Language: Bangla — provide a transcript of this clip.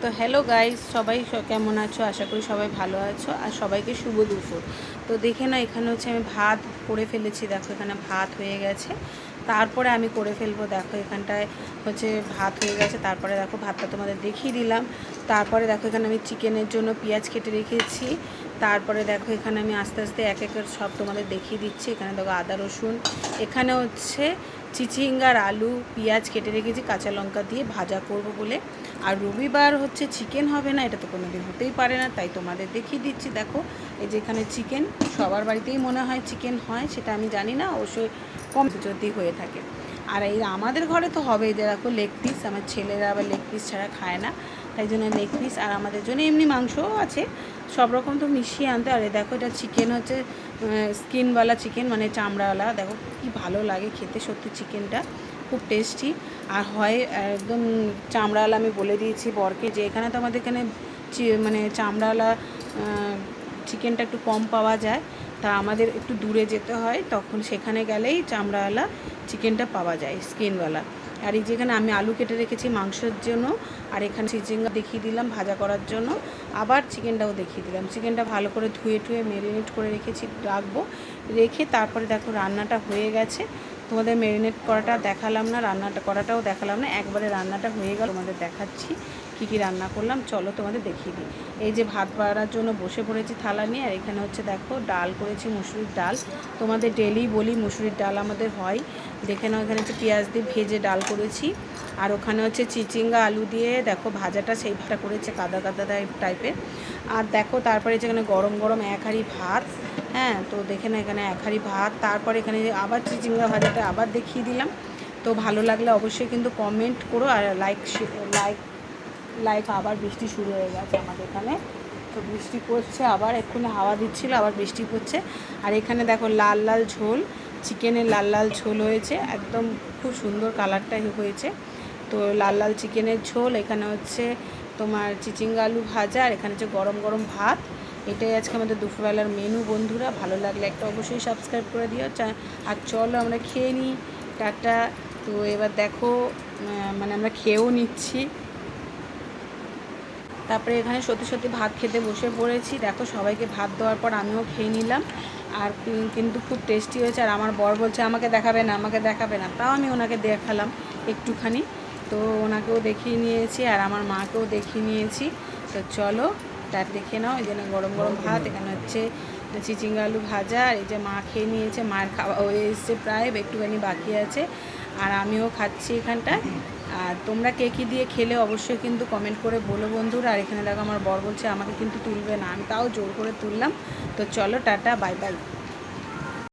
তো হ্যালো গাইস, সবাই কেমন আছো? আশা করি সবাই ভালো আছো। আর সবাইকে শুভ দুপুর। তো দেখে না, এখানে হচ্ছে আমি ভাত করে ফেলেছি। দেখো এখানে ভাত হয়ে গেছে, তারপরে আমি করে ফেলবো। দেখো এখানটায় হচ্ছে ভাত হয়ে গেছে, তারপরে দেখো ভাতটা তোমাদের দেখিয়ে দিলাম। তারপরে দেখো এখানে আমি চিকেনের জন্য পেঁয়াজ কেটে রেখেছি। তারপরে দেখো এখানে আমি আস্তে আস্তে এক একের সব তোমাদের দেখিয়ে দিচ্ছি। এখানে দেখো আদা রসুন, এখানে হচ্ছে চিচিঙ্গার আলু পেঁয়াজ কেটে রেখেছি কাঁচা লঙ্কা দিয়ে ভাজা করব বলে। আর রবিবার হচ্ছে চিকেন হবে না, এটা তো কোনো দিন হতেই পারে না, তাই তোমাদের দেখিয়ে দিচ্ছি। দেখো এই যে এখানে চিকেন, সবার বাড়িতেই মনে হয় চিকেন হয়, সেটা আমি জানি না, অবশ্যই কম যদি হয়ে থাকে। আর এই আমাদের ঘরে তো হবেই। দেখো লেগ পিস, আমার ছেলেরা আবার লেগ পিস ছাড়া খায় না, তাই জন্য লেগ পিস। আর আমাদের জন্য এমনি মাংসও আছে, সব রকম তো মিশিয়ে আনতে। আর দেখো এটা চিকেন হচ্ছে স্কিনওয়ালা চিকেন, মানে চামড়াওয়ালা। দেখো কি ভালো লাগে খেতে, সত্যি চিকেনটা খুব টেস্টি। আর হয় একদম চামড়াওয়ালা। আমি বলে দিয়েছি বরকে যে এখানে তো আমাদের এখানে মানে চামড়াওয়ালা চিকেনটা একটু কম পাওয়া যায়, তা আমাদের একটু দূরে যেতে হয়, তখন সেখানে গেলেই চামড়াওয়ালা চিকেনটা পাওয়া যায়, স্কিনওয়ালা। আর এই যেখানে আমি আলু কেটে রেখেছি মাংসের জন্য, আর এখানে চিচিঙ্গা দেখিয়ে দিলাম ভাজা করার জন্য, আবার চিকেনটাও দেখিয়ে দিলাম। চিকেনটা ভালো করে ধুয়ে ম্যারিনেট করে রাখবো। রেখে তারপরে দেখো রান্নাটা হয়ে গেছে। তোমাদের ম্যারিনেট করাটা দেখালাম না, রান্নাটা করাটাও দেখালাম না, একবারে রান্নাটা হয়ে গেল তোমাদের দেখাচ্ছি কী কী রান্না করলাম। চলো তোমাদের দেখিয়ে দিই। এই যে ভাত বাড়ার জন্য বসে পড়েছি থালা নিয়ে। আর এখানে হচ্ছে দেখো ডাল করেছি, মুসুরির ডাল। তোমাদের ডেলি বলি মুসুরির ডাল আমাদের হয়। দেখে নাও, এখানে হচ্ছে পেঁয়াজ দিয়ে ভেজে ডাল করেছি। আর ওখানে হচ্ছে চিচিঙ্গা আলু দিয়ে দেখো ভাজাটা, সেই ভাজা করেছে কাদা কাদা টাইপের। আর দেখো তারপরে যেখানে গরম গরম এক হাঁড়ি ভাত। হ্যাঁ, তো দেখে না এখানে এক হাঁড়ি ভাত। তারপরে এখানে আবার চিচিঙ্গা ভাজাটা আবার দেখিয়ে দিলাম। তো ভালো লাগলে অবশ্যই কিন্তু কমেন্ট করো, আর লাইক লাইক আবার বৃষ্টি শুরু হয়ে গেছে আমাদের এখানে। তো বৃষ্টি পড়ছে, আবার এক্ষুনি হাওয়া দিচ্ছিলো, আবার বৃষ্টি পড়ছে। আর এখানে দেখো লাল লাল ঝোল, চিকেনের লাল লাল ঝোল হয়েছে, একদম খুব সুন্দর কালারটাই হয়েছে। তো লাল লাল চিকেনের ঝোল, এখানে হচ্ছে তোমার চিচিঙ্গা আলু ভাজা, আর এখানে হচ্ছে গরম গরম ভাত। এটাই আজকে আমাদের দুপুরবেলার মেনু বন্ধুরা। ভালো লাগলে একটা অবশ্যই সাবস্ক্রাইব করে দিও। আর চলো আমরা খেয়ে নিই। টাটা। তো এবার দেখো মানে আমরা খেয়েও নিচ্ছি। তারপরে এখানে সত্যি সত্যি ভাত খেতে বসে পড়েছি। দেখো সবাইকে ভাত দেওয়ার পর আমিও খেয়ে নিলাম। আর কিন্তু খুব টেস্টি হয়েছে। আর আমার বর বলছে আমাকে দেখাবে না, আমাকে দেখাবে না, তাও আমি ওনাকে দেখালাম একটুখানি। তো ওনাকেও দেখিয়ে নিয়েছি, আর আমার মাকেও দেখিয়ে নিয়েছি। তো চলো তার দেখে নাও। এই জন্য গরম গরম ভাত, এখানে হচ্ছে চিচিঙ্গা আলু ভাজা। আর এই যে মা খেয়ে নিয়েছে, মায়ের খাওয়া হয়ে এসছে প্রায়, একটুখানি বাকি আছে। আর আমিও খাচ্ছি এখানটায়। আর তোমরা কে কী দিয়ে খেলে অবশ্যই কিন্তু কমেন্ট করে বলো বন্ধুরা। আর এখানে দেখো আমার বর বলছে আমাকে কিন্তু তুলবে না, আমি তাও জোর করে তুললাম। তো চলো টাটা, বাই বাই।